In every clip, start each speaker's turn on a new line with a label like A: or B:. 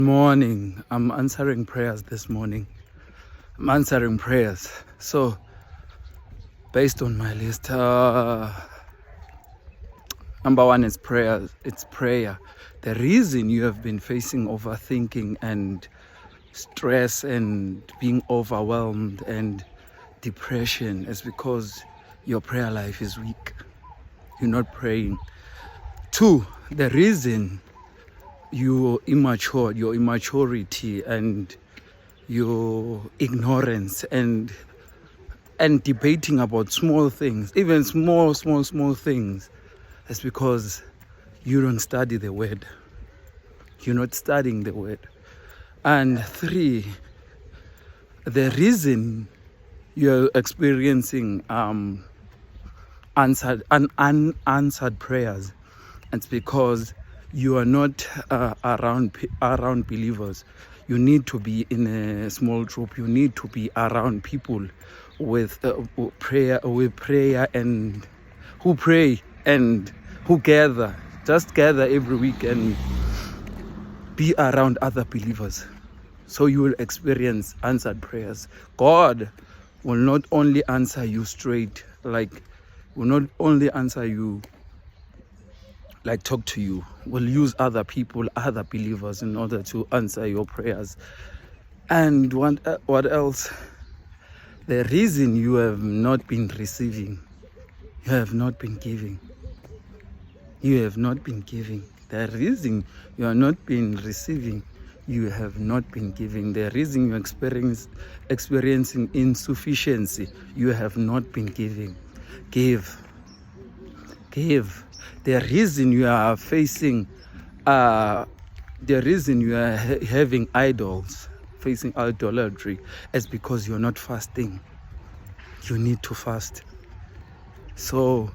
A: Morning. I'm answering prayers this morning. I'm answering prayers. So, based on my list, number one is prayer. It's prayer. The reason you have been facing overthinking and stress and being overwhelmed and depression is because your prayer life is weak. You're not praying. Two, the reason your immaturity and your ignorance and debating about small things, even small things, is because you don't study the word. You're not studying the word. And three, the reason you're experiencing unanswered prayers, it's because you are not around believers. You need to be in a small group. You need to be around people with prayer and who pray and who gather. Just gather every week and be around other believers, so you will experience answered prayers. God will not only answer you straight, will not only answer you talk to you, will use other people, other believers in order to answer your prayers. And what else? The reason you have not been receiving, you have not been giving. You have not been giving. The reason you are not been receiving, you have not been giving. The reason you're experiencing insufficiency, you have not been giving. Give. The reason you are facing, the reason you are having idols, facing idolatry, is because you're not fasting. You need to fast. So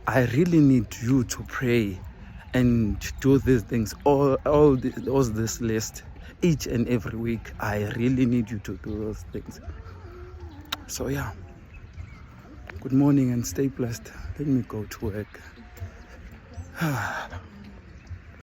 A: I really need you to pray and do these things, all this list, each and every week. I really need you to do those things. So yeah, good morning and stay blessed. Let me go to work.